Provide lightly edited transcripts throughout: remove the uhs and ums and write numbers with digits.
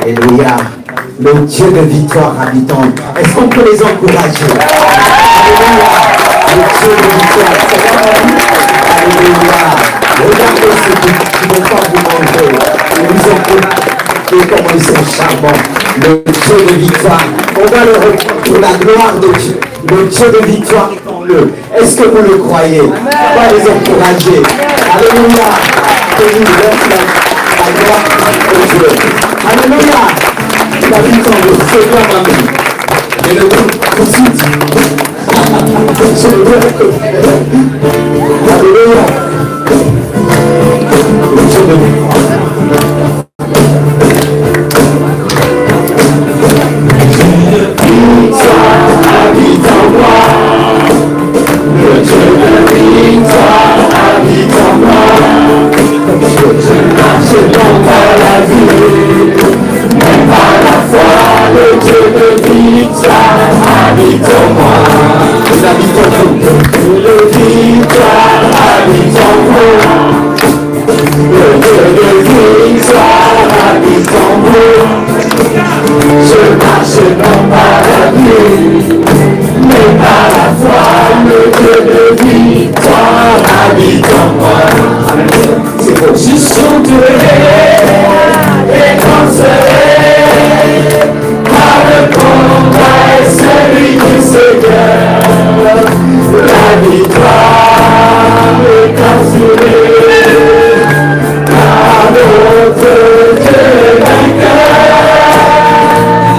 Alléluia. Le Dieu de victoire habite en nous. Est-ce qu'on peut les encourager? Alléluia. Le Dieu de victoire. Alléluia. Regardez ceux qui ne vont pas vous manger. Ils ont écoutez comment ils sont charmants. Le Dieu de victoire. On va le reprendre pour la gloire de Dieu. Le Dieu de victoire est en eux. Est-ce que vous le croyez? On va les encourager. Alléluia. Que nous laisse la gloire de Dieu. Alléluia. La victoire de Seigneur Amen. Et le groupe aussi dit. Alléluia. Le Dieu de victoire. Habite en moi, le Dieu de victoire habite en moi. Je marche dans la vie, même par la foi, le Dieu de victoire habite en moi. Il habite en vous, le victoire habite en vous. Le Dieu de victoire habite en vous. Je marche non par la vie, mais par la foi, le Dieu de victoire habite en moi. C'est beau. Je sauterai et danserai par le combat et celui du Seigneur. La victoire est assurée par notre Dieu vainqueur.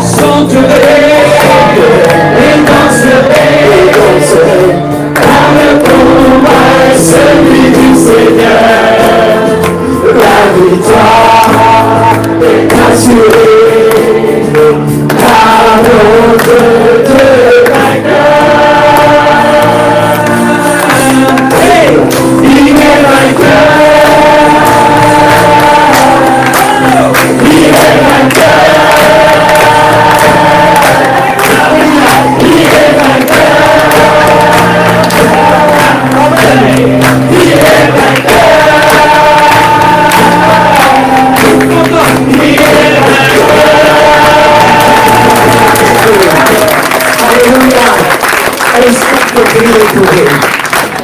Sauterai et danserai par le combat et celui du Seigneur. La victoire est assurée par notre Dieu vainqueur. Hey, il est vainqueur. Il est vainqueur.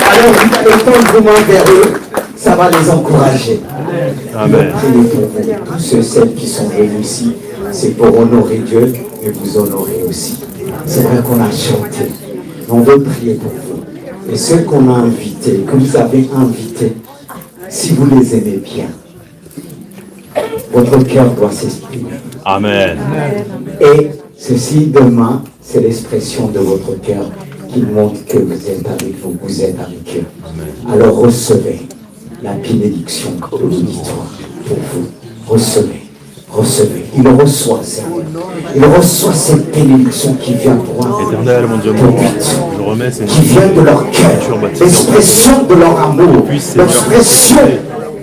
Alors vous allez tendre vos mains vers eux, ça va les encourager. Amen. Priez pour vous, tous ceux, celles qui sont venus ici, c'est pour honorer Dieu et vous honorer aussi. C'est vrai qu'on a chanté, on veut prier pour vous. Et ceux qu'on a invités, que vous avez invités, si vous les aimez bien, votre cœur doit s'exprimer. Amen. Et ceci demain, c'est l'expression de votre cœur qui montre que vous êtes avec vous, vous êtes avec eux. Alors recevez la bénédiction de l'auditoire pour vous. Recevez, recevez. Il reçoit ça. Il reçoit cette bénédiction qui vient pour un Éternel, mon Dieu, je remets ces qui vient de leur cœur, l'expression de leur amour, l'expression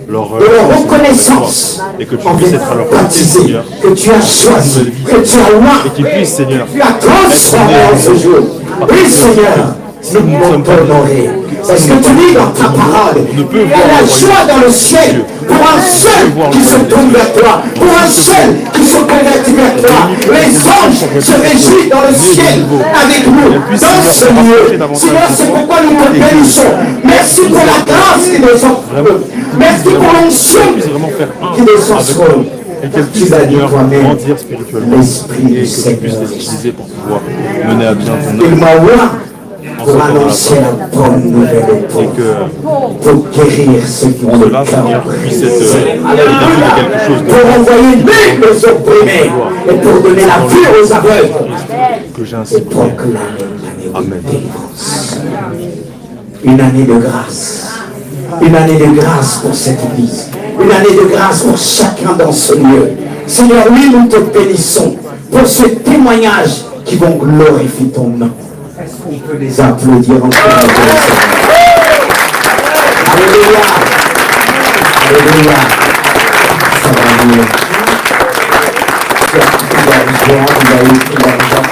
de leur reconnaissance, et que tu puisses être à leur côté, Seigneur, que tu as choisi, que tu as loin, et qu'ils puissent, Seigneur, tu as transformé en ce jour. Oui, Seigneur, nous pouvons t'honorer. Parce que tu dis dans ta parole, il y a la joie dans le ciel pour un seul qui se tourne vers toi, pour un seul qui se convertit vers toi. Les anges se réjouissent dans le ciel avec nous, dans ce lieu. Seigneur, c'est pourquoi nous te bénissons. Merci pour la grâce qui nous offre. Merci pour l'onction qui nous offre. Et qu'elle puisse, Seigneur, grandir spirituellement, l'esprit et que tu puisses les utiliser pour pouvoir mener à bien ton œuvre. Pour annoncer la bonne nouvelle pour guérir ceux qui ont le cœur brisé. Pour envoyer l'huile aux opprimés et pour donner la vue aux aveugles. Et proclamer une année de délivrance. Une année de grâce. Une année de grâce pour cette église. Une année de grâce pour chacun dans ce lieu. Seigneur, oui, nous te bénissons pour ces témoignages qui vont glorifier ton nom. Est-ce qu'on peut les applaudir encore? Alléluia. Alléluia. Ça va mieux. Il a eu l'argent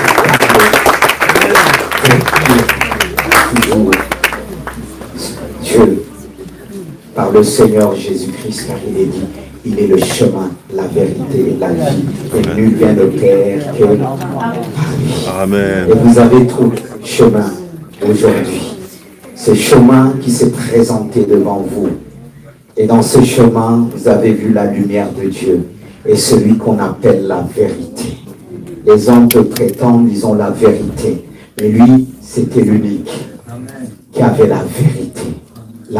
pour Dieu, par le Seigneur Jésus-Christ, car il est dit, il est le chemin, la vérité et la vie. Et nul vient au Père que par lui. Amen. Et vous avez trouvé le chemin aujourd'hui. Ce chemin qui s'est présenté devant vous. Et dans ce chemin, vous avez vu la lumière de Dieu et celui qu'on appelle la vérité. Les hommes te prétendent, ils ont la vérité. Mais lui, c'était l'unique qui avait la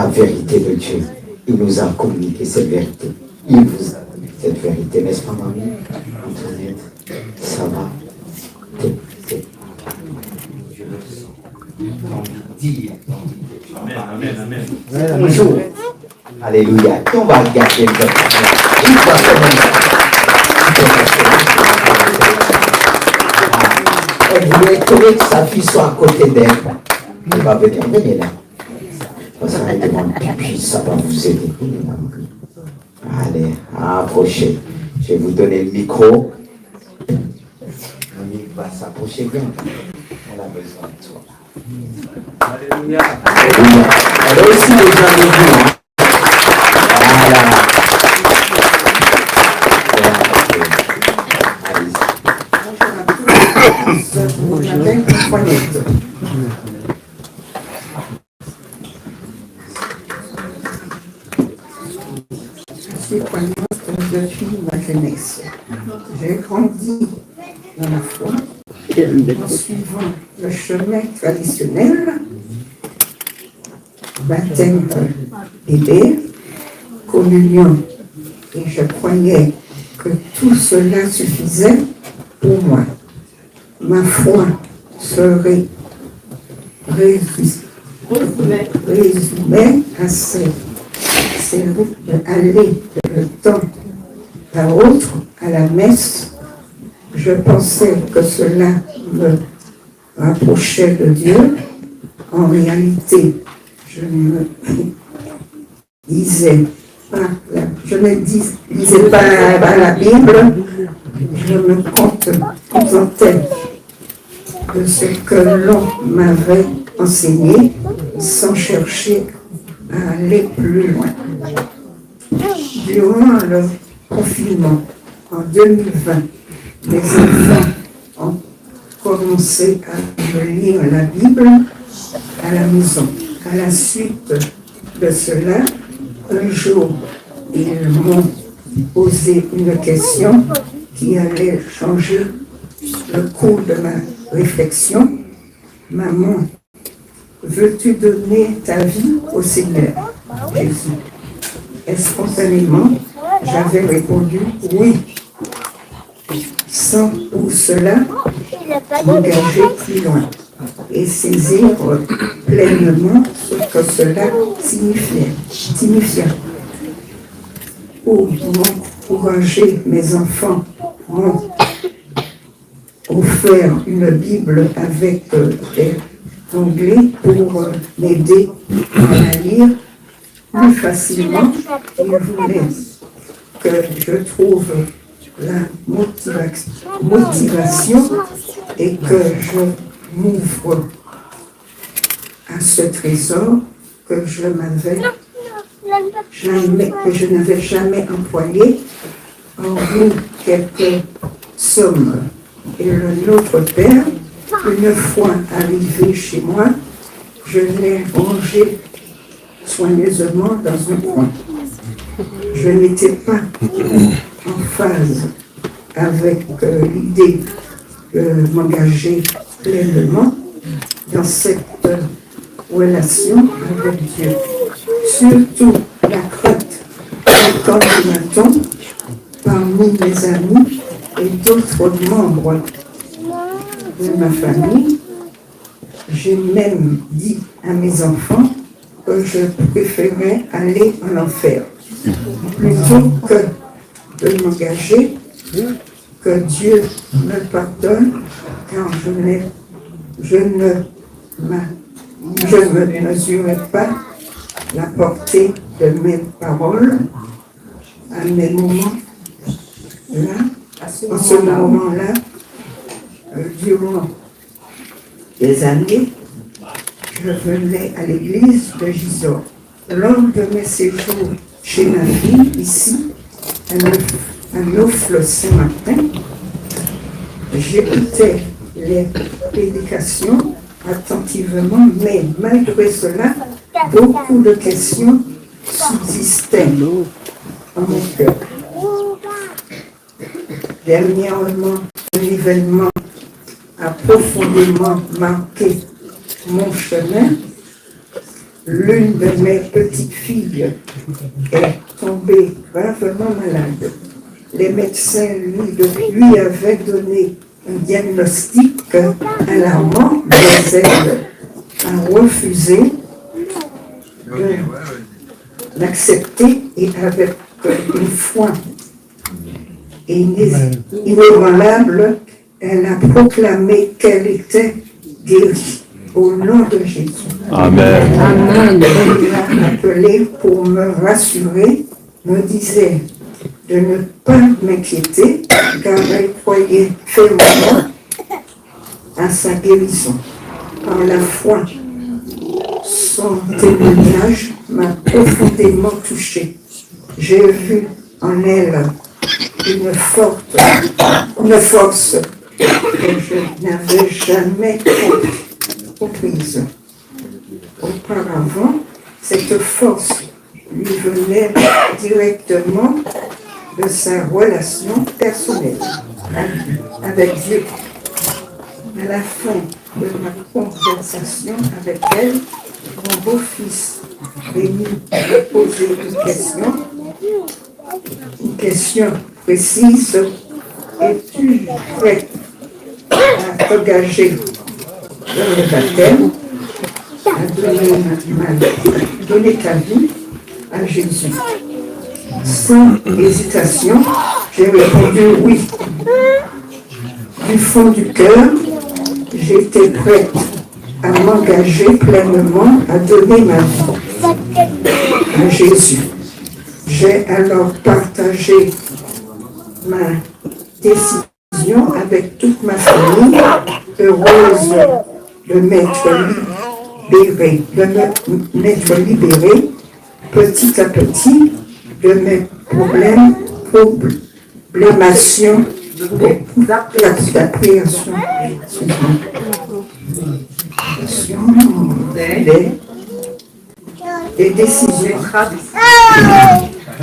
vérité de Dieu. Il nous a communiqué cette vérité. Il vous a donné cette vérité, n'est-ce pas, mamie? Antoinette, ça va? Je le sens. Amen, amen. Bonjour. Alléluia. On va regarder le elle voulait que sa fille soit à côté d'elle. Elle va venir, venez là. Parce qu'elle demande pipi, ça va vous aider. Allez, approchez. Je vais vous donner le micro. On va s'approcher bien. On a besoin de toi. Alléluia. Alléluia. Elle a aussi besoin de vous. Hein? Je suis croyante depuis ma jeunesse. J'ai grandi dans la foi en suivant le chemin traditionnel, baptême bébé, communion. Et je croyais que tout cela suffisait pour moi. Ma foi serait résumée à c'est d'aller de temps à autre à la messe. Je pensais que cela me rapprochait de Dieu. En réalité, je ne lisais pas la Bible. Je me contentais de ce que l'on m'avait enseigné sans chercher à aller plus loin. Durant le confinement en 2020, mes enfants ont commencé à me lire la Bible à la maison. À la suite de cela, un jour, ils m'ont posé une question qui allait changer le cours de ma réflexion. Maman, veux-tu donner ta vie au Seigneur Jésus? Et spontanément, j'avais répondu oui, sans pour cela m'engager plus loin et saisir pleinement ce que cela signifiait. Pour m'encourager, mes enfants m'ont offert une Bible avec des onglets pour m'aider à la lire plus facilement. Ils voulaient que je trouve la motivation et que je m'ouvre à ce trésor que je n'avais jamais employé, hormis quelques sommes. Et le Notre Père, une fois arrivé chez moi, je l'ai rangé soigneusement dans un coin. Je n'étais pas en phase avec l'idée de m'engager pleinement dans cette relation avec Dieu. Surtout la crainte du coordinateur parmi mes amis et d'autres membres de ma famille. J'ai même dit à mes enfants que je préférais aller en enfer plutôt que de m'engager, que Dieu me pardonne, car je ne mesurais pas la portée de mes paroles à mes moments là, en ce moment-là, durant des années, je venais à l'église de Gisors. Lors de mes séjours chez ma fille, ici, elle me un oufle ce matin. J'écoutais les prédications attentivement, mais malgré cela, beaucoup de questions subsistaient dans mon cœur. Dernièrement, un événement a profondément marqué mon chemin. L'une de mes petites filles est tombée gravement malade. Les médecins lui avaient donné un diagnostic alarmant, mais elle a refusé de l'accepter et avec une foi inébranlable, elle a proclamé qu'elle était guérie au nom de Jésus. Amen. Amen. Elle m'a appelé pour me rassurer, me disait de ne pas m'inquiéter car elle croyait fermement à sa guérison. Par la foi, son témoignage m'a profondément touché. J'ai vu en elle une force que je n'avais jamais comprise. Auparavant, cette force lui venait directement de sa relation personnelle avec Dieu. À la fin de ma conversation avec elle, mon beau-fils Rémi m'a posé une question précise. Es-tu prêt à t'engager dans le baptême, à donner ta vie à Jésus? Sans hésitation, j'ai répondu oui. Du fond du cœur, j'étais prête à m'engager pleinement à donner ma vie à Jésus. J'ai alors partagé ma décision avec toute ma famille, heureuse de m'être libérée petit à petit de mes problémations d'appréhension des décisions,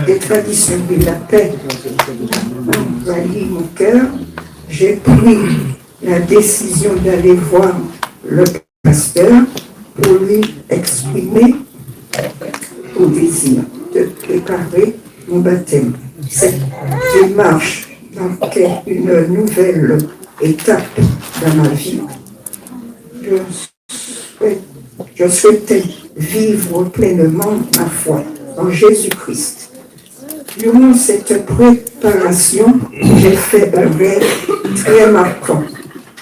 des traditions de la paix envahit mon cœur. J'ai pris la décision d'aller voir le pasteur pour lui exprimer au désir de préparer mon baptême. Cette démarche marquait une nouvelle étape dans ma vie. Je souhaitais vivre pleinement ma foi en Jésus-Christ. Durant cette préparation, j'ai fait un rêve très marquant,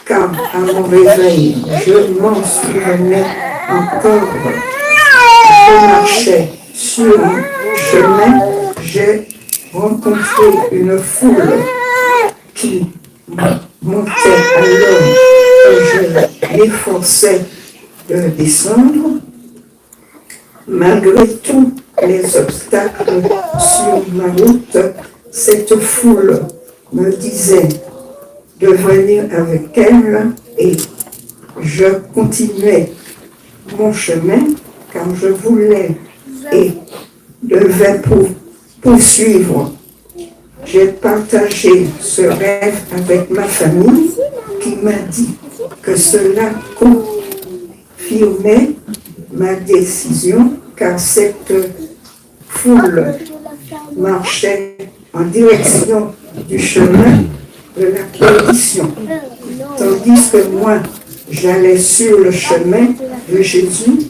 car à mon réveil, je m'en souvenais encore. Je marchais sur un chemin, j'ai rencontré une foule qui montait alors et je m'efforçais de descendre. Malgré tous les obstacles sur ma route, cette foule me disait de venir avec elle et je continuais mon chemin car je voulais et devais poursuivre. J'ai partagé ce rêve avec ma famille qui m'a dit que cela confirmait ma décision car cette foule marchait en direction du chemin de la perdition, tandis que moi j'allais sur le chemin de Jésus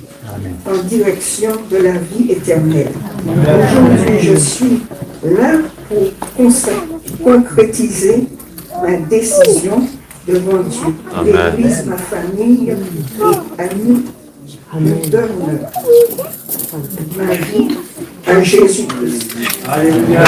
en direction de la vie éternelle. Aujourd'hui, je suis là pour concrétiser ma décision devant Dieu. L'Église, ma famille et amis me donnent ma vie à Jésus-Christ. Alléluia.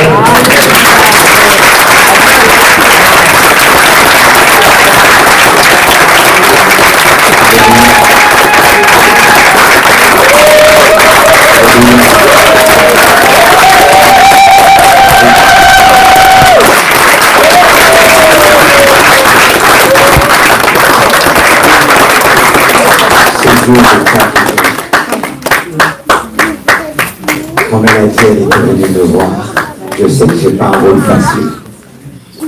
Dieu n'est pas. Quand Mélanie était venue me voir, je sais que je n'ai pas un rôle facile.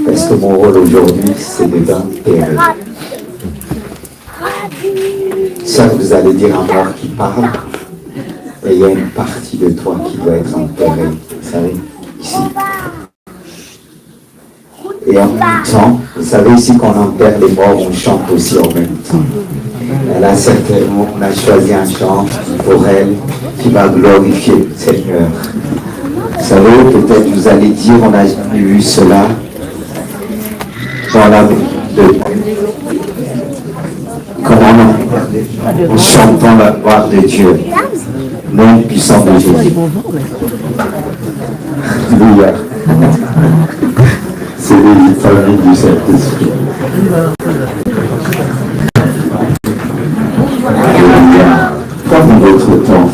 Parce que mon rôle aujourd'hui, c'est de d'enterrer. Ça, vous allez dire un mort qui parle. Et il y a une partie de toi qui doit être enterrée. Vous savez, ici. Et en même temps, vous savez, ici qu'on enterre les morts, on chante aussi en même temps. Et là, certainement, on a choisi un chant pour elle qui va glorifier le Seigneur. Vous savez, peut-être vous allez dire, on n'a jamais vu cela dans la vie de Dieu. Comment en chantant la gloire de Dieu, nom puissant de Jésus. Alléluia. C'est les familles du Saint-Esprit. Alléluia. Comme votre temps,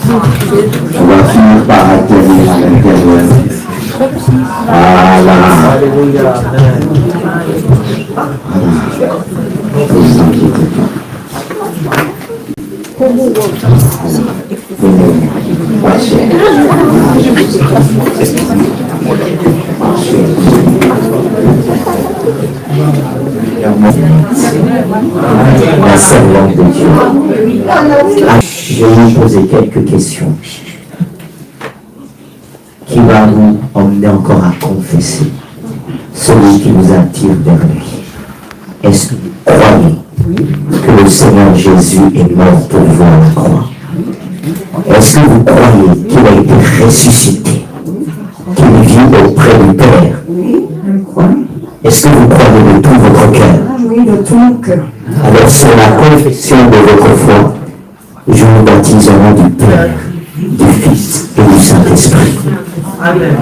on va finir par atterrir à l'intérieur. Voilà. Alléluia. Ne vous inquiétez La servante de Dieu. Je vais vous poser quelques questions qui va vous emmener encore à confesser celui qui vous attire vers lui. Est-ce que vous croyez que le Seigneur Jésus est mort pour vous à la croix? Est-ce que vous croyez qu'il a été ressuscité, qu'il vit auprès du Père? Oui, je crois. Est-ce que vous croyez de tout votre cœur? Oui, de tout mon cœur. Alors sur la confession de votre foi, je vous baptise au nom du Père, du Fils et du Saint-Esprit. Amen.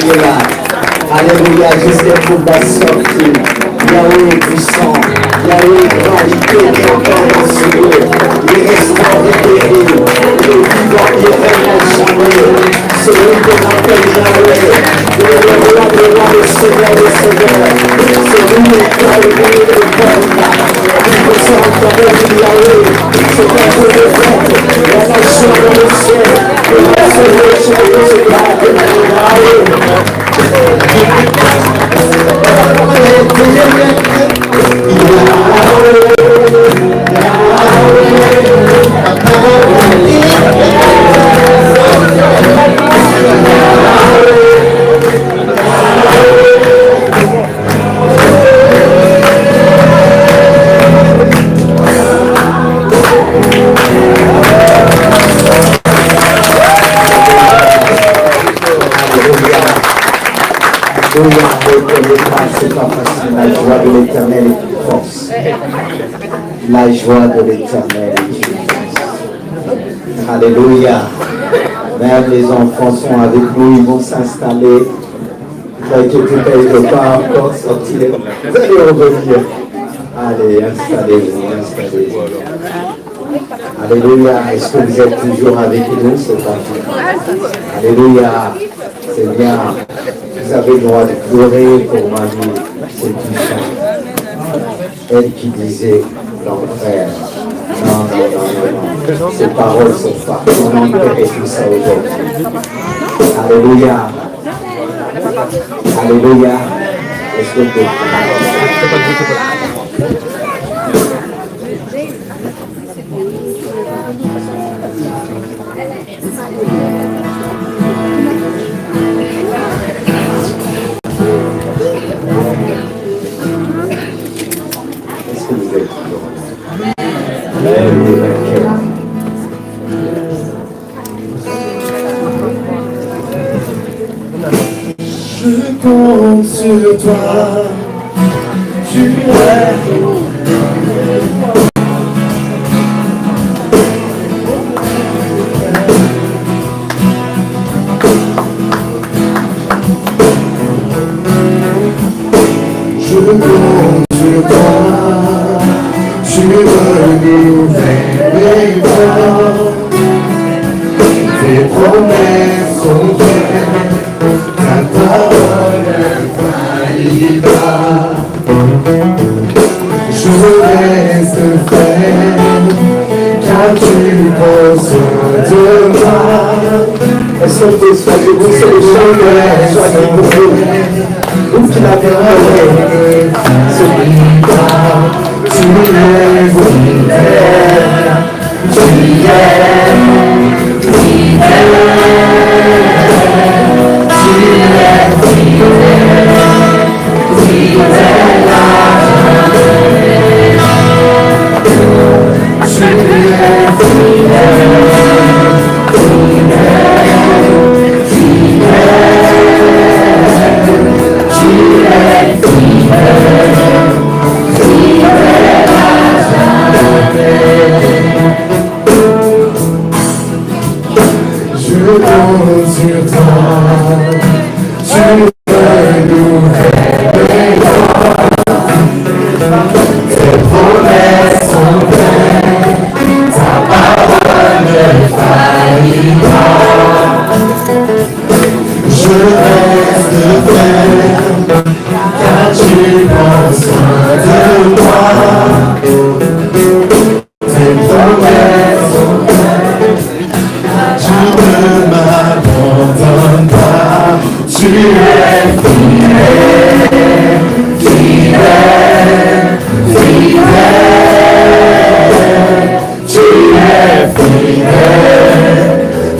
Alléluia. Alléluia, jusqu'à pour la sortie. Yahweh est puissant. Yahweh est grand. Il peut encore dans ce lieu. Il restaure et guérit. Il est vivant, il est vraiment jamais. Celui qu'on appelle Yahweh. Il est le roi des rois, le Seigneur des seigneurs. C'est lui le cœur, le milieu de peuple. Il peut se rencontrer du Yahweh. C'est un peu de fête. La nation dans le ciel. Et la seule nation de ce peuple. C'est pas facile, la joie de l'Éternel est une force. La joie de l'Éternel est une force. Alléluia. Même les enfants sont avec nous, ils vont s'installer. Ne t'inquiétez pas, ils ne peuvent pas encore sortir. Vous allez revenir. Allez, installez-vous, installez-vous. Alléluia. Est-ce que vous êtes toujours avec nous? C'est parti. Alléluia. C'est bien. Vous avez le droit de pleurer pour ma vie. C'est puissant. Elle qui disait l'enfer. Non. Ces paroles sont partout. On enterre tout ça aujourd'hui. Alléluia. Alléluia. Est-ce que vous Je compte sur toi, tu es je compte sur toi, tu renouvelles mes voix, tes promesses sont vraies. Ta parole infaillible, je reste ferme, car tu prends soin de moi. Est-ce que vous soyez vous, c'est le chant, soyez vous, vous qui l'avez rêvé, celui-là, tu es fidèle, tu es je compte sur toi, tu renouvelles mes voix, tes promesses sont vraies, ta parole ne faillit pas. Je reste ferme, car tu prends soin de moi, tes promesses sont vraies. Tu ne m'abandonnes pas, tu es fidèle, fidèle, fidèle, tu es fidèle,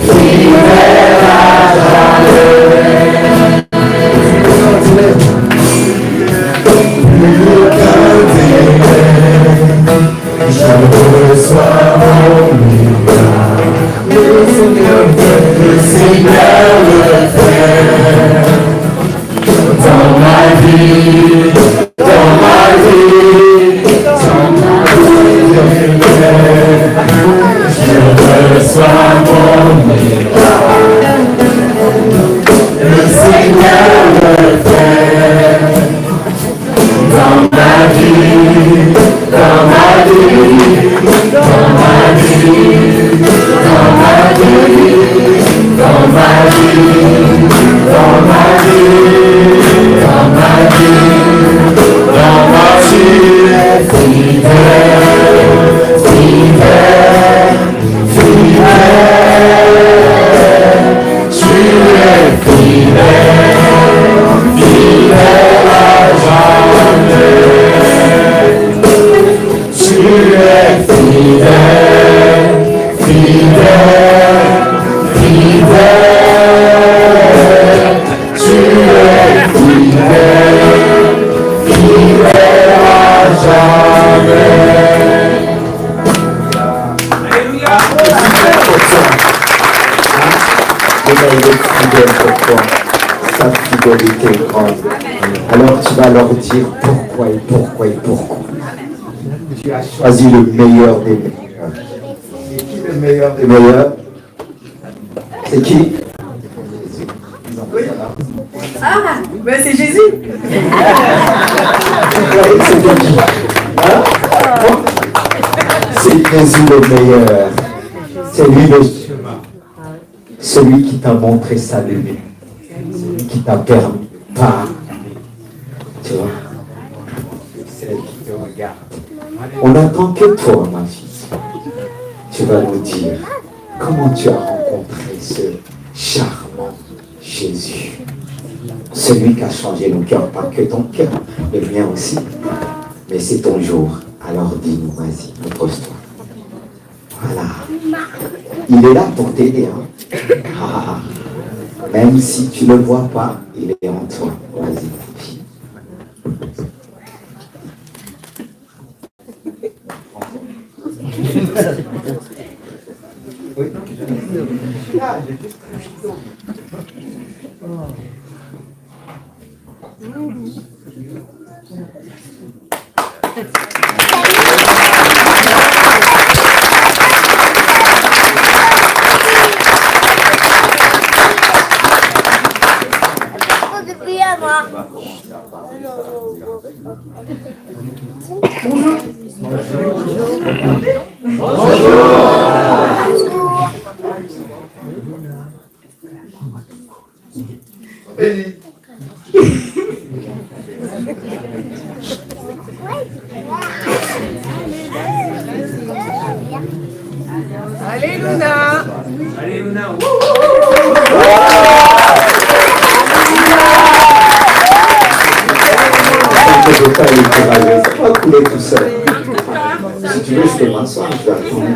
fidèle à jamais. Plus qu'un délai, je reçois mon miracle. Le Seigneur le fait. Alors tu vas leur dire pourquoi et pourquoi et pourquoi. Tu as choisi le meilleur des meilleurs. C'est qui le meilleur des meilleurs? C'est qui? Ah, ben c'est Jésus. C'est qui? Hein? C'est Jésus le meilleur. C'est lui le chemin. Celui qui t'a montré sa lumière. Qui t'a permis pas. Tu vois? Celle qui te regarde. On n'attend que toi, ma fille. Tu vas nous dire comment tu as rencontré ce charmant Jésus. Celui qui a changé nos cœurs, pas que ton cœur, le mien aussi. Mais c'est ton jour. Alors dis-nous, vas-y, repose-toi. Voilà. Il est là pour t'aider. Hein? Ah. Même si tu ne le vois pas, il est en toi. Vas-y, ma fille. Allez Luna. Allez Luna. Je ne veux pas aller travailler, ça va couler tout seul. Si tu veux, je peux m'asseoir, je vais attendre.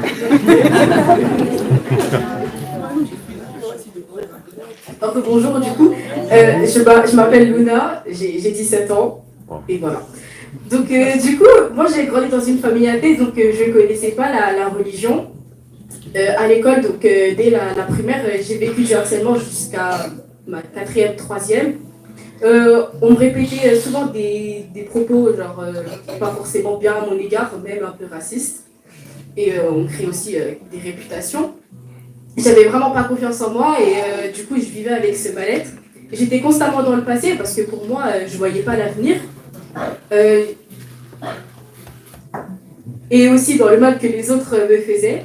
Donc, bonjour, du coup, je m'appelle Luna, j'ai 17 ans, et voilà. Donc, du coup, moi j'ai grandi dans une famille athée, donc je ne connaissais pas la religion. À l'école, donc dès la primaire, j'ai vécu du harcèlement jusqu'à ma 4e, 3e. On me répétait souvent des propos, genre pas forcément bien à mon égard, même un peu racistes. Et on crée aussi des réputations. J'avais vraiment pas confiance en moi et du coup je vivais avec ce mal-être. J'étais constamment dans le passé parce que pour moi je voyais pas l'avenir. Et aussi dans le mal que les autres me faisaient.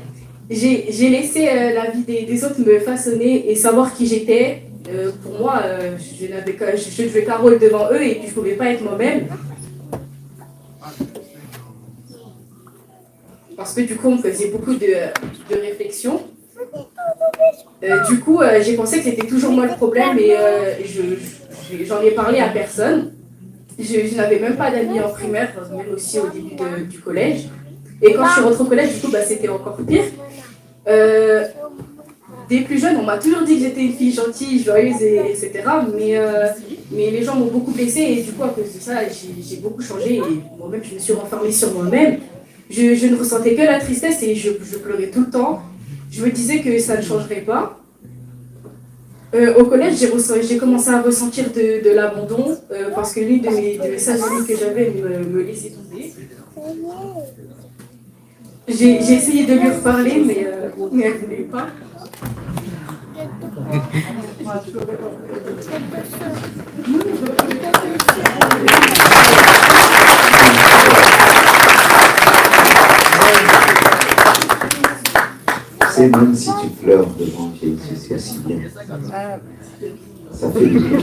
J'ai laissé la vie des autres me façonner et savoir qui j'étais. Pour moi, je ne jouais qu'un rôle devant eux et je ne pouvais pas être moi-même. Parce que du coup, on me faisait beaucoup de réflexions. Du coup, j'ai pensé que c'était toujours moi le problème et j'en ai parlé à personne. Je n'avais même pas d'amis en primaire, même aussi au début du collège. Et quand je suis rentrée au collège, du coup, c'était encore pire. Dès plus jeune, on m'a toujours dit que j'étais une fille gentille, joyeuse, etc. Mais les gens m'ont beaucoup blessée et du coup, à cause de ça, j'ai beaucoup changé et moi-même, je me suis renfermée sur moi-même. Je ne ressentais que la tristesse et je pleurais tout le temps. Je me disais que ça ne changerait pas. Au collège, j'ai commencé à ressentir de l'abandon parce que l'une de mes seules amies que j'avais me laissait tomber. J'ai essayé de lui reparler, mais elle ne voulait pas. C'est même si tu pleures devant Jésus, c'est si bien. Ça fait du bien.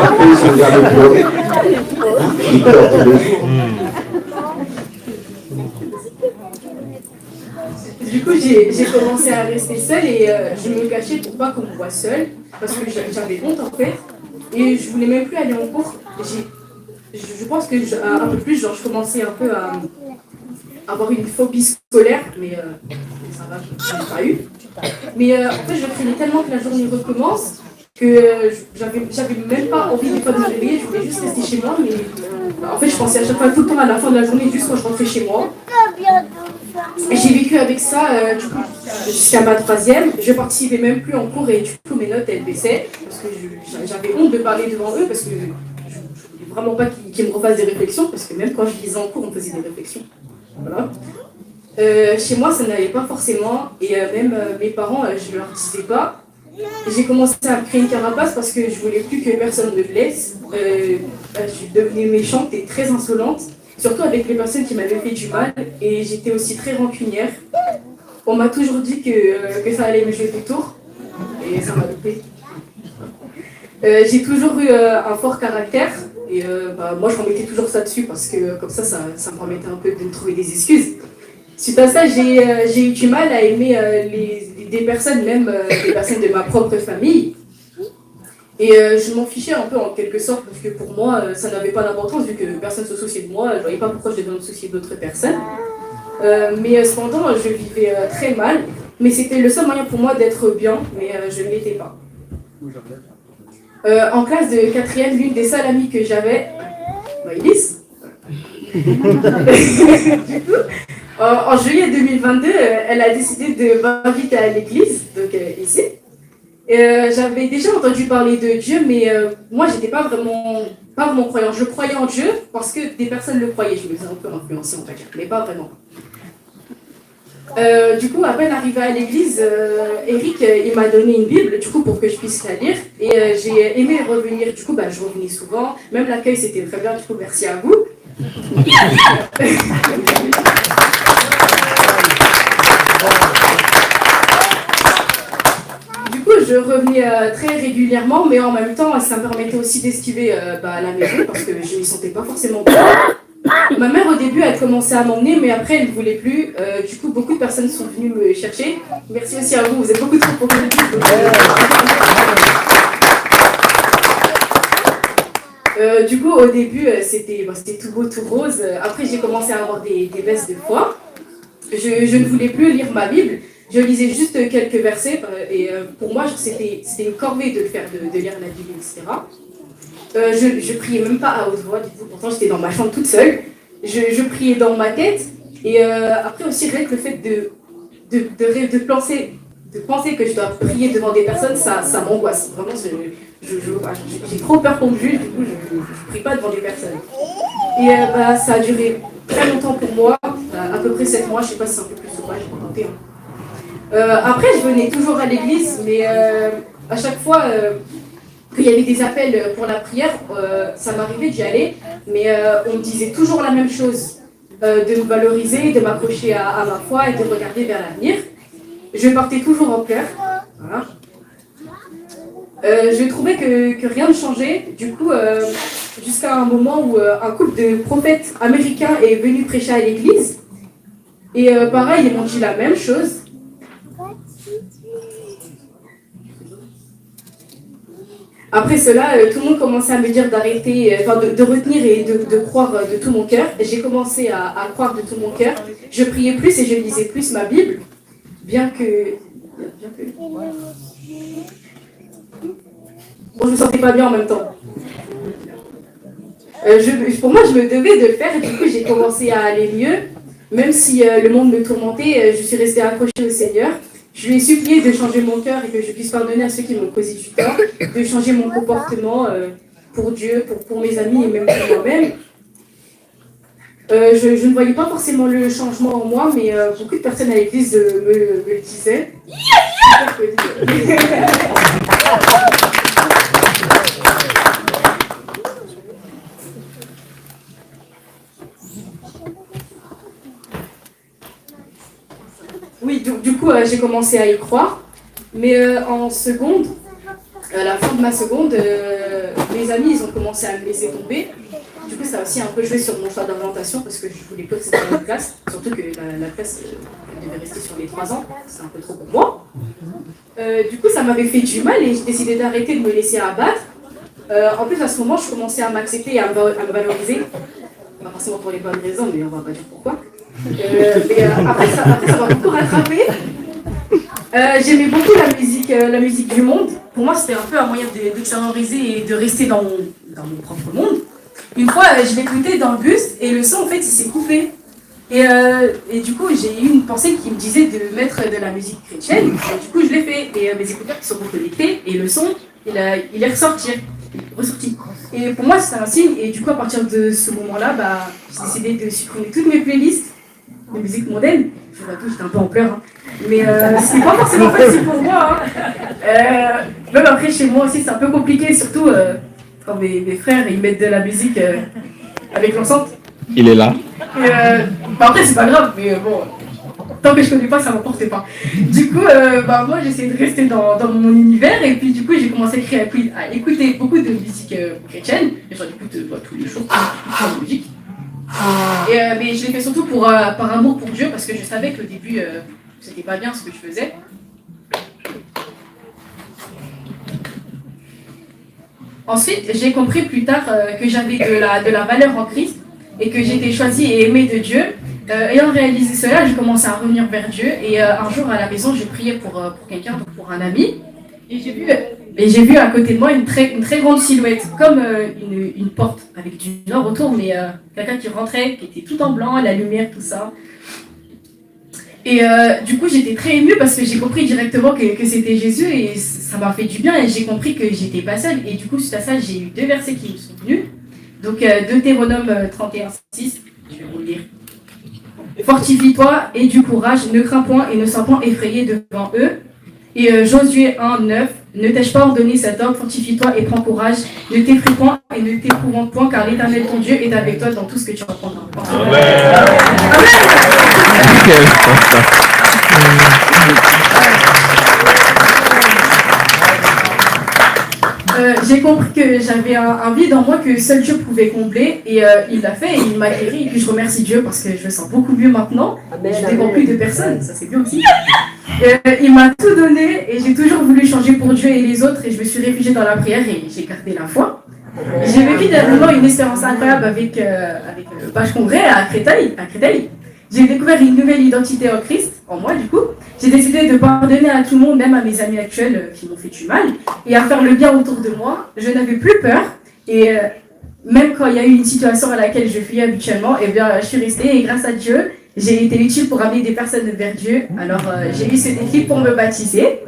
Après, ils sont jamais pleurer. Ils pleurent tous les jours. Du coup, j'ai commencé à rester seule et je me cachais pour pas qu'on me voie seule, parce que j'avais honte en fait, et je voulais même plus aller en cours. Je pense que un peu plus, genre je commençais un peu à avoir une phobie scolaire, mais ça va, je n'ai pas eu. Mais en fait, je craignais tellement que la journée recommence que j'avais même pas envie des fois de me réveiller, je voulais juste rester chez moi, mais en fait, je pensais à chaque fois tout le temps à la fin de la journée, juste quand je rentrais chez moi. Et j'ai vécu avec ça du coup, jusqu'à ma troisième. Je participais même plus en cours et du coup mes notes elles baissaient parce que j'avais honte de parler devant eux parce que je voulais vraiment pas qu'ils me refassent des réflexions parce que même quand je lisais en cours on faisait des réflexions. Voilà. Chez moi ça n'allait pas forcément et même mes parents je leur disais pas. J'ai commencé à me créer une carapace parce que je voulais plus que personne me blesse. Je devenais méchante et très insolente. Surtout avec les personnes qui m'avaient fait du mal, et j'étais aussi très rancunière. On m'a toujours dit que ça allait me jouer des tours, et ça m'a loupé. J'ai toujours eu un fort caractère, et moi je remettais toujours ça dessus, parce que comme ça me permettait un peu de me trouver des excuses. Suite à ça, j'ai eu du mal à aimer des personnes, même des personnes de ma propre famille. Et je m'en fichais un peu en quelque sorte parce que pour moi ça n'avait pas d'importance vu que personne ne se souciait de moi, je ne voyais pas pourquoi je devais me soucier d'autres personnes. Mais cependant je vivais très mal, mais c'était le seul moyen pour moi d'être bien, mais je ne l'étais pas. En classe de 4e, l'une des seules amies que j'avais, Maïlis, du coup, en juillet 2022, elle a décidé de m'inviter à l'église, donc ici. J'avais déjà entendu parler de Dieu, mais moi, j'étais pas vraiment croyante. Je croyais en Dieu parce que des personnes le croyaient. Je me faisais un peu influencer, on va dire, mais pas vraiment. Du coup, à peine arrivé à l'église, Eric, il m'a donné une Bible, du coup, pour que je puisse la lire. Et j'ai aimé revenir. Du coup, je revenais souvent. Même l'accueil, c'était très bien. Du coup, merci à vous. Je revenais très régulièrement, mais en même temps, ça me permettait aussi d'esquiver la maison parce que je m'y sentais pas forcément bien. Ma mère, au début, elle commençait à m'emmener, mais après, elle ne voulait plus. Du coup, beaucoup de personnes sont venues me chercher. Merci aussi à vous, vous êtes beaucoup trop pour me du coup, au début, c'était tout beau, tout rose. Après, j'ai commencé à avoir des baisses de foi. Je ne voulais plus lire ma Bible. Je lisais juste quelques versets et pour moi, c'était une corvée de le faire, de lire la Bible, etc. Je priais même pas à haute voix, du coup, pourtant j'étais dans ma chambre toute seule. Je priais dans ma tête et après aussi, rien que le fait de penser que je dois prier devant des personnes, ça m'angoisse. Vraiment, j'ai trop peur qu'on me juge, du coup, je ne prie pas devant des personnes. Et ça a duré très longtemps pour moi, à peu près 7 mois, je ne sais pas si c'est un peu plus ou pas, j'ai pas compté. Après, je venais toujours à l'église, mais à chaque fois qu'il y avait des appels pour la prière, ça m'arrivait d'y aller, mais on me disait toujours la même chose, de me valoriser, de m'accrocher à ma foi et de regarder vers l'avenir. Je partais toujours en pleurs. Voilà. Je trouvais que rien ne changeait, du coup, jusqu'à un moment où un couple de prophètes américains est venu prêcher à l'église, et pareil, ils m'ont dit la même chose. Après cela, tout le monde commençait à me dire d'arrêter, de retenir et de croire de tout mon cœur. J'ai commencé à croire de tout mon cœur. Je priais plus et je lisais plus ma Bible, bien que... Bon, je me sentais pas bien en même temps. Pour moi, je me devais de le faire, et du coup, j'ai commencé à aller mieux. Même si le monde me tourmentait, je suis restée accrochée au Seigneur. Je lui ai supplié de changer mon cœur et que je puisse pardonner à ceux qui m'ont causé du tort, de changer mon comportement pour Dieu, pour mes amis et même pour moi-même. Je ne voyais pas forcément le changement en moi, mais beaucoup de personnes à l'église me le disaient. Oui, du coup, j'ai commencé à y croire. Mais en seconde, à la fin de ma seconde, mes amis, ils ont commencé à me laisser tomber. Du coup, ça a aussi un peu joué sur mon choix d'orientation parce que je voulais pas rester dans la classe. Surtout que la classe devait rester sur les 3 ans. C'est un peu trop pour moi. Du coup, ça m'avait fait du mal et j'ai décidé d'arrêter de me laisser abattre. En plus, à ce moment, je commençais à m'accepter et à me valoriser. Pas forcément pour les bonnes raisons, mais on va pas dire pourquoi. Après, ça m'a beaucoup rattrapé. J'aimais beaucoup la musique du monde. Pour moi, c'était un peu un moyen d'extérioriser et de rester dans mon propre monde. Une fois, je l'écoutais dans le bus et le son, en fait, il s'est coupé. Et du coup, j'ai eu une pensée qui me disait de mettre de la musique chrétienne. Et du coup, je l'ai fait. Et mes écouteurs qui sont reconnectés et le son, il est ressorti. Et pour moi, c'était un signe. Et du coup, à partir de ce moment-là, j'ai décidé de supprimer toutes mes playlists de musique mondaine. Je vois tout, j'étais un peu en pleurs. Mais c'est pas forcément facile pour moi. Même après, chez moi aussi, c'est un peu compliqué. Surtout quand mes frères, ils mettent de la musique avec l'enceinte. Il est là. Après, c'est pas grave, mais bon, tant que je connais pas, ça m'emporte pas. Du coup, moi, j'essaie de rester dans mon univers, et puis du coup, j'ai commencé à écouter beaucoup de musique chrétienne, et j'en écoute tous les jours, toute la musique. Mais je l'ai fait surtout par amour pour Dieu, parce que je savais qu'au début, c'était pas bien ce que je faisais. Ensuite, j'ai compris plus tard que j'avais de la valeur en Christ, et que j'étais choisie et aimée de Dieu. Ayant réalisé cela, j'ai commencé à revenir vers Dieu. Et un jour à la maison, je priais pour quelqu'un, donc pour un ami. Et j'ai vu à côté de moi une très grande silhouette, comme une porte avec du nord autour, mais quelqu'un qui rentrait, qui était tout en blanc, la lumière, tout ça. Et du coup, j'étais très émue parce que j'ai compris directement que c'était Jésus et ça m'a fait du bien et j'ai compris que j'étais pas seule. Et du coup, suite à ça, j'ai eu 2 versets qui me sont venus. Donc, Deutéronome 31:6, je vais vous le lire. Fortifie-toi et du courage, ne crains point et ne sois point effrayé devant eux. Et Josué 1:9, ne t'ai-je pas ordonné cet ordre, fortifie-toi et prends courage, ne t'effraie point et ne t'épouvante point, car l'Éternel ton Dieu est avec toi dans tout ce que tu entreprendras. J'ai compris que j'avais un vide en moi que seul Dieu pouvait combler et il l'a fait et il m'a guéri et puis je remercie Dieu parce que je me sens beaucoup mieux maintenant. Je ne dépends plus de personne, ça c'est bien aussi. Il m'a tout donné et j'ai toujours voulu changer pour Dieu et les autres et je me suis réfugiée dans la prière et j'ai gardé la foi. J'ai vécu dernièrement une expérience incroyable avec Bâche Congrès à Créteil. J'ai découvert une nouvelle identité en Christ, en moi du coup. J'ai décidé de pardonner à tout le monde, même à mes amis actuels qui m'ont fait du mal, et à faire le bien autour de moi. Je n'avais plus peur, et même quand il y a eu une situation à laquelle je fuyais habituellement, eh bien, je suis restée, et grâce à Dieu, j'ai été utile pour amener des personnes vers Dieu. Alors, j'ai eu ce déclic pour me baptiser.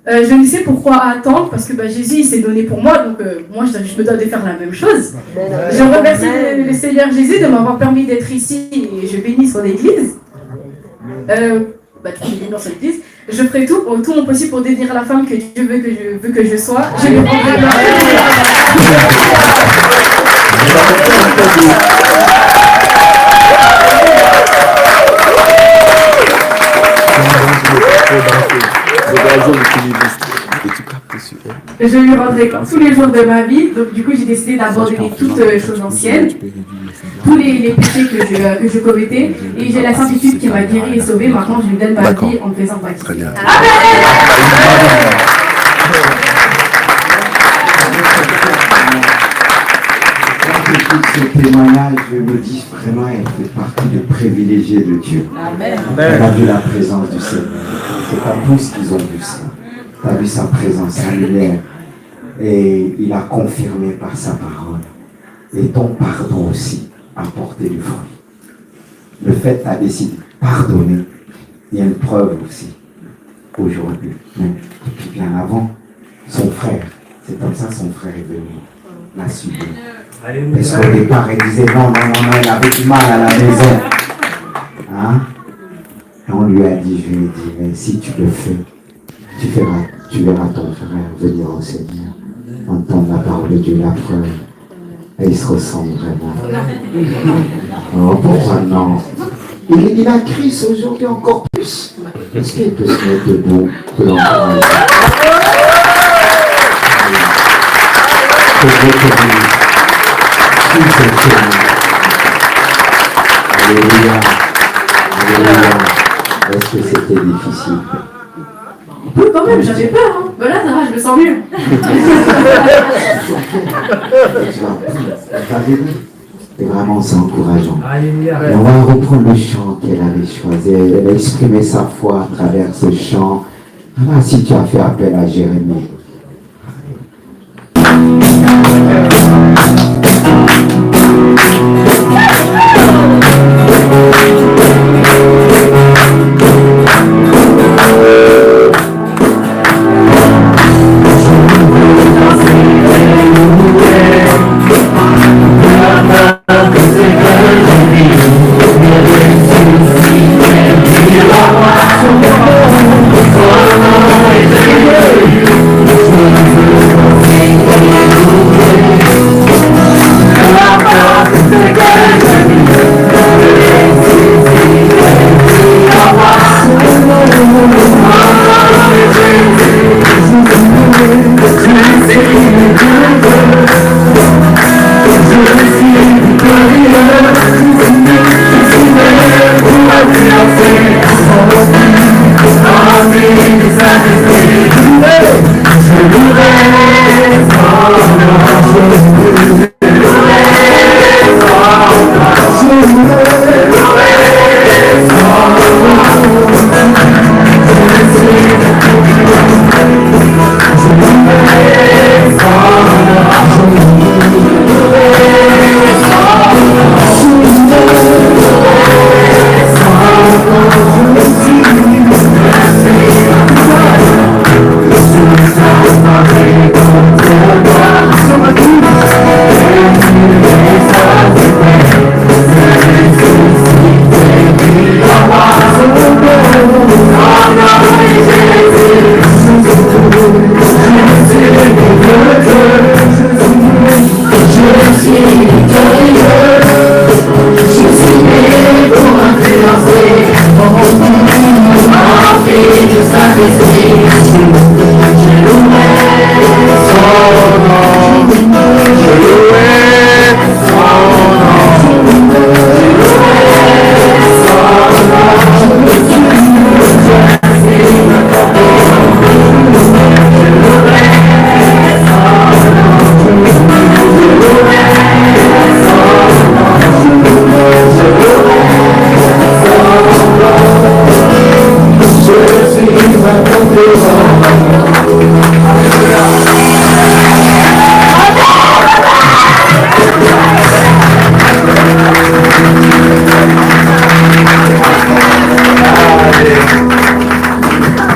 Je ne sais pourquoi attendre, parce que Jésus il s'est donné pour moi, donc moi je me dois de faire la même chose. Je remercie le Seigneur Jésus de m'avoir permis d'être ici et je bénis son église. Dans son église. Je ferai tout mon possible pour devenir la femme que Dieu veut que je sois. Je lui rendrai gloire. Je lui rendrai tous les jours de ma vie, donc du coup j'ai décidé d'abandonner toutes choses anciennes, tous les péchés que je commettais, et j'ai la certitude qui m'a guéri et sauvé. Maintenant je lui donne ma vie en me faisant baptiser. Ce témoignage, je me dis vraiment, elle fait partie de privilégiés de Dieu. Elle a vu la présence du Seigneur. C'est pas tous qu'ils ont vu ça. Tu as vu sa présence, sa lumière. Et il a confirmé par sa parole. Et ton pardon aussi a porté du fruit. Le fait que tu as décidé de pardonner, il y a une preuve aussi. Aujourd'hui, depuis bien avant, son frère, c'est comme ça son frère est venu. l'a suivi. Parce qu'au départ, elle disait non, elle avait du mal à la maison. Hein? Et on lui a dit, je lui ai dit, mais si tu le fais, tu verras ton frère venir au Seigneur, entendre la parole de Dieu, la preuve. Et il se ressemble vraiment. Oh, pourquoi non? Il a Christ aujourd'hui encore plus. Est-ce qu'il peut se mettre debout pour l'encourager? Que Dieu te bénisse. Alléluia. Alléluia. Est-ce que c'était difficile? Oui, quand même, j'avais peur. Hein. Voilà, ça va, je me sens mieux. Et vraiment, c'est encourageant. Et on va reprendre le chant qu'elle avait choisi. Elle a exprimé sa foi à travers ce chant. Ah, si tu as fait appel à Jérémie.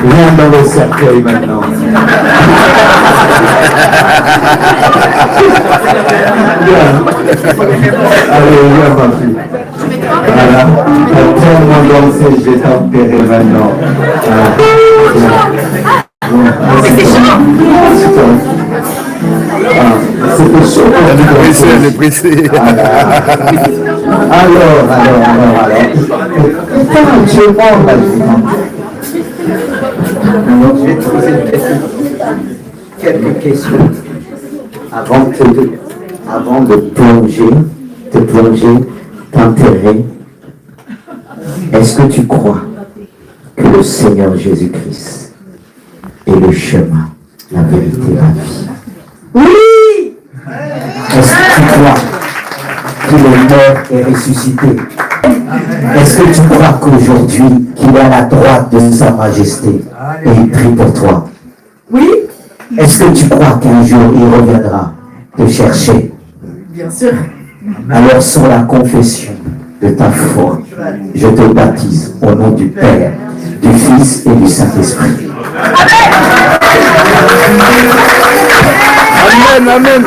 Viens dans le cercueil maintenant. Allez, viens ma fille. Voilà. Tellement dansé, je vais t'enterrer maintenant. C'était chaud. C'était chaud. Elle est pressée. Alors. Putain, tu es mort là, je vais te poser quelques questions avant de plonger, t'enterrer. Est-ce que tu crois que le Seigneur Jésus-Christ est le chemin, la vérité, la vie? Oui! Est-ce que tu crois qu'il est mort et ressuscité? Est-ce que tu crois qu'aujourd'hui, qu'il est à la droite de sa majesté et il prie pour toi? Oui? Est-ce que tu crois qu'un jour il reviendra te chercher? Bien sûr. Alors sur la confession de ta foi, je te baptise au nom du Père, du Fils et du Saint-Esprit. Amen, amen.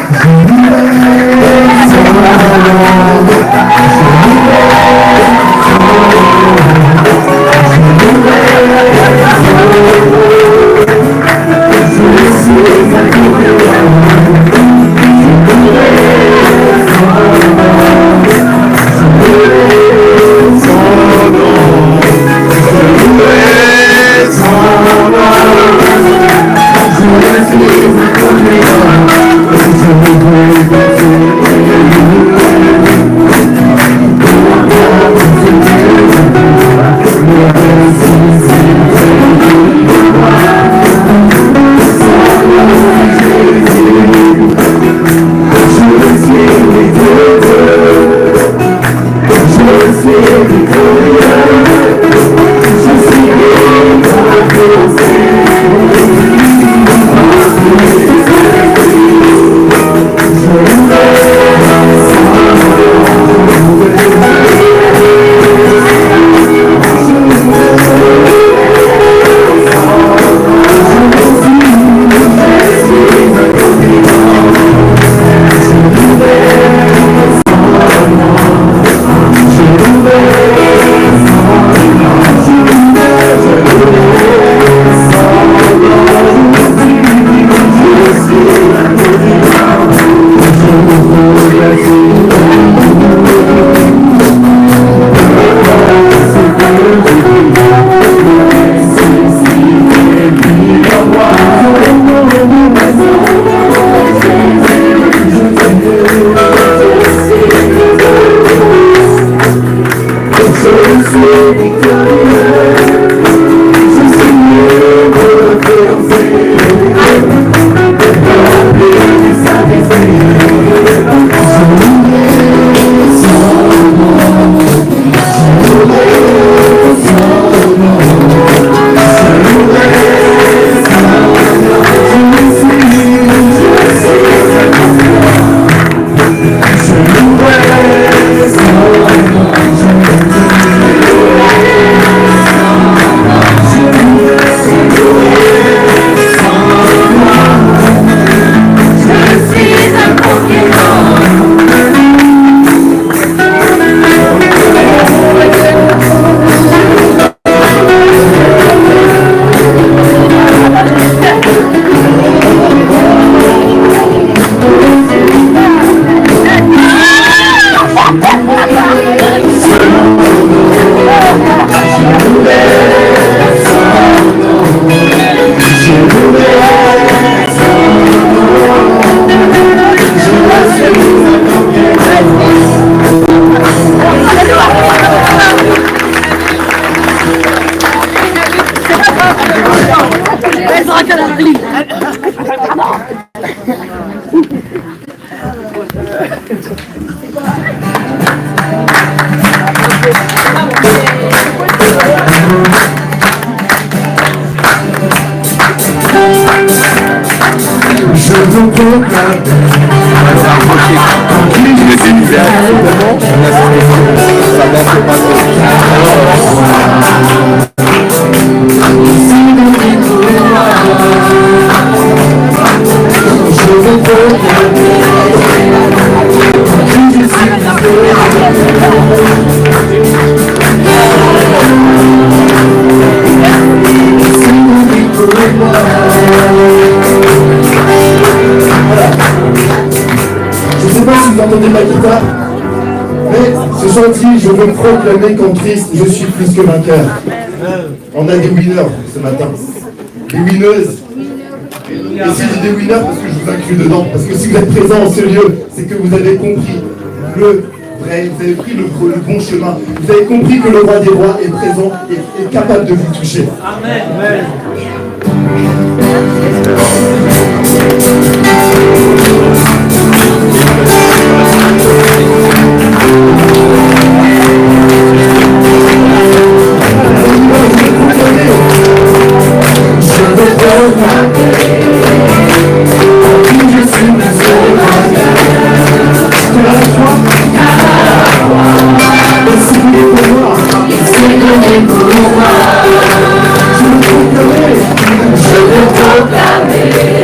Je veux proclamer qu'en Christ, je suis plus que vainqueur. On a des winners ce matin. Des winneuses. Et si je dis des winners, parce que je vous inclus dedans, parce que si vous êtes présents en ce lieu, c'est que vous avez compris le vrai, vous avez pris le bon chemin. Vous avez compris que le roi des rois est présent et est capable de vous toucher. Amen. Amen. Je veux proclamer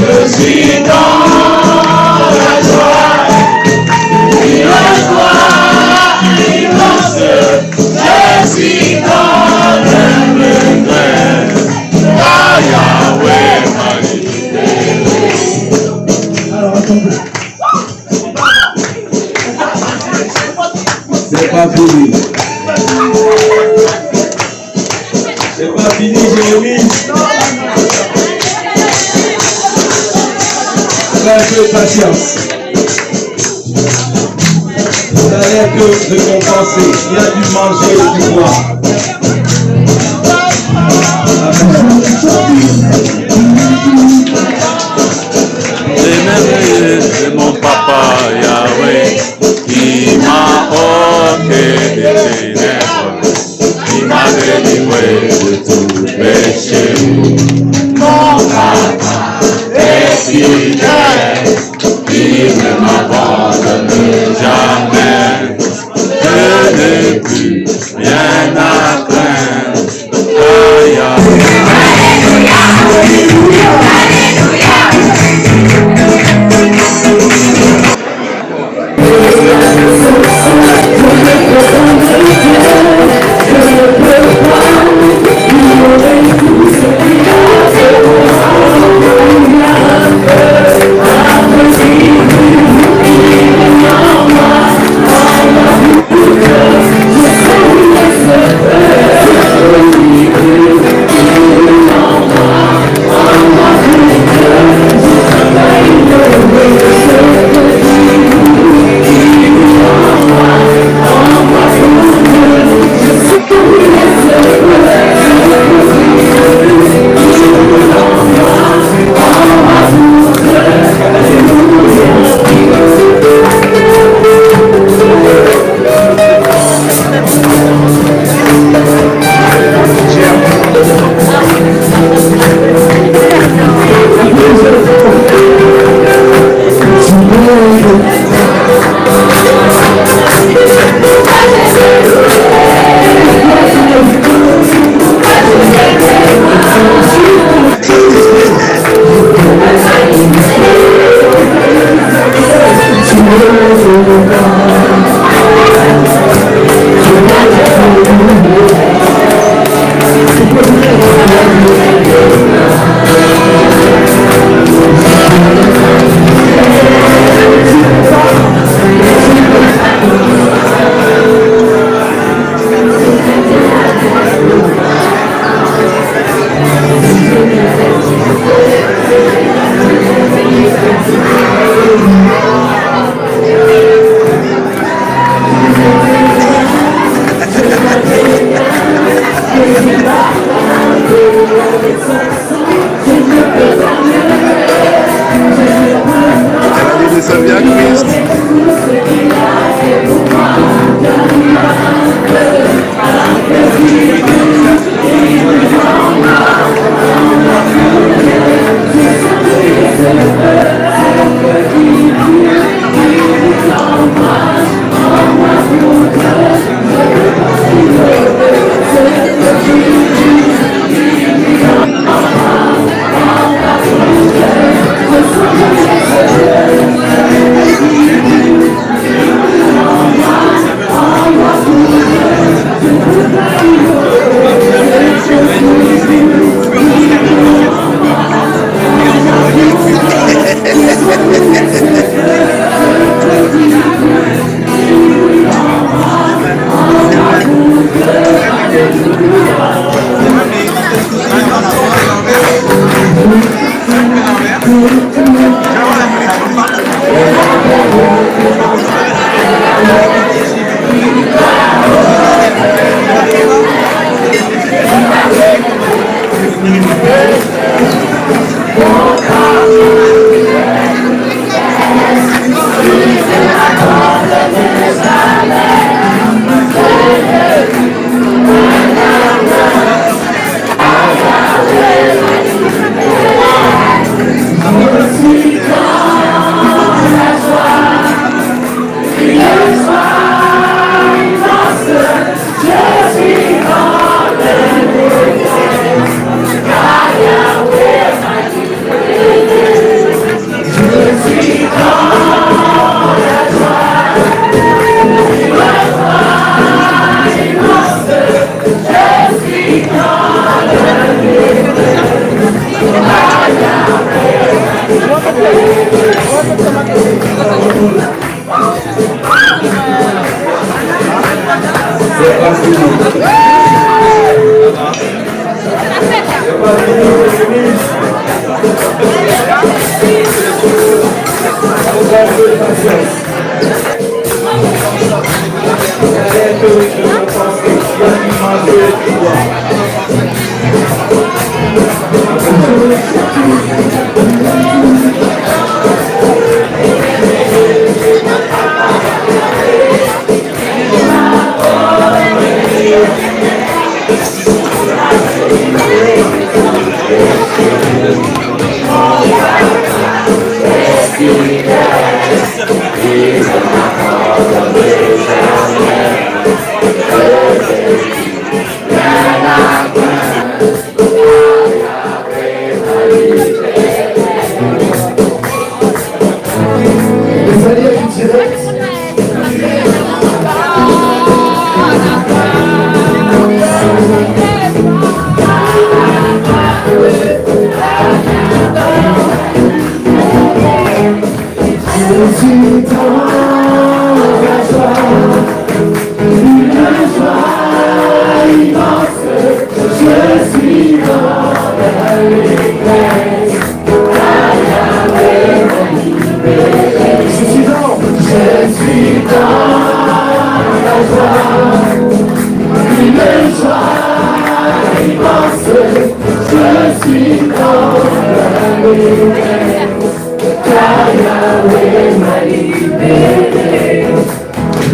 Je suis dans le pas fini. C'est pas fini, Jérémie. Un peu de patience. Ça n'a rien que de compenser. Il a dû manger et dû boire. Les merveilles de mon papa Yahweh, qui m'a ôté des ténèbres, qui m'a délivré de tout péché. Mon papa est fidèle, il ne m'abandonne jamais. Je n'ai plus rien à craindre.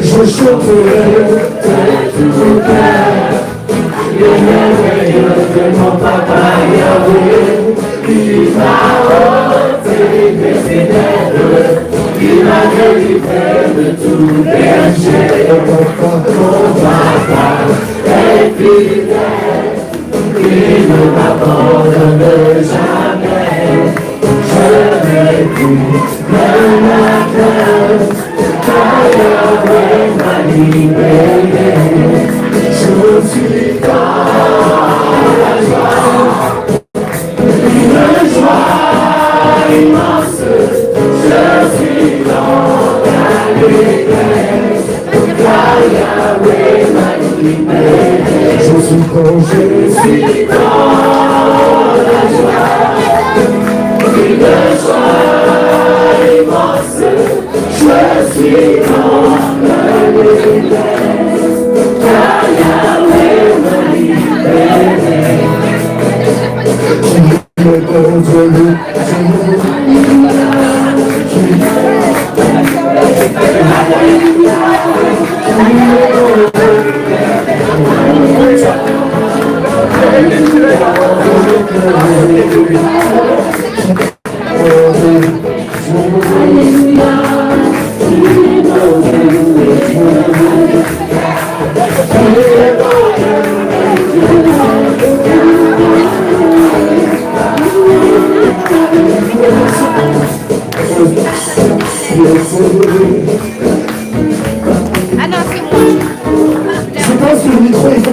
Je chanterai de tout mon cœur les merveilles de mon papa Yahweh. Il m'a ôté mes ténèbres, il m'a délivré de tous les péchés. Mon papa est fidèle, il ne m'abandonne jamais. Je n'ai plus rien à craindre, car Yahweh m'a libéré. Je suis dans la joie, une joie immense. Je suis dans l'allégresse, car Yahweh m'a libéré. Je suis dans la joie, une joie immense. Je suis dans l'allégresse, car Yahweh m'a libéré. Tu es contre nous, Ah non, c'est moi. Je pense que le micro est...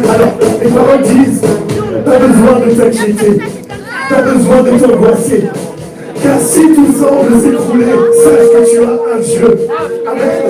Alors, les paroles disent, pas besoin de t'inquiéter, pas besoin de t'angoisser, car si tout semble s'écrouler, sache que tu as un Dieu. Amen.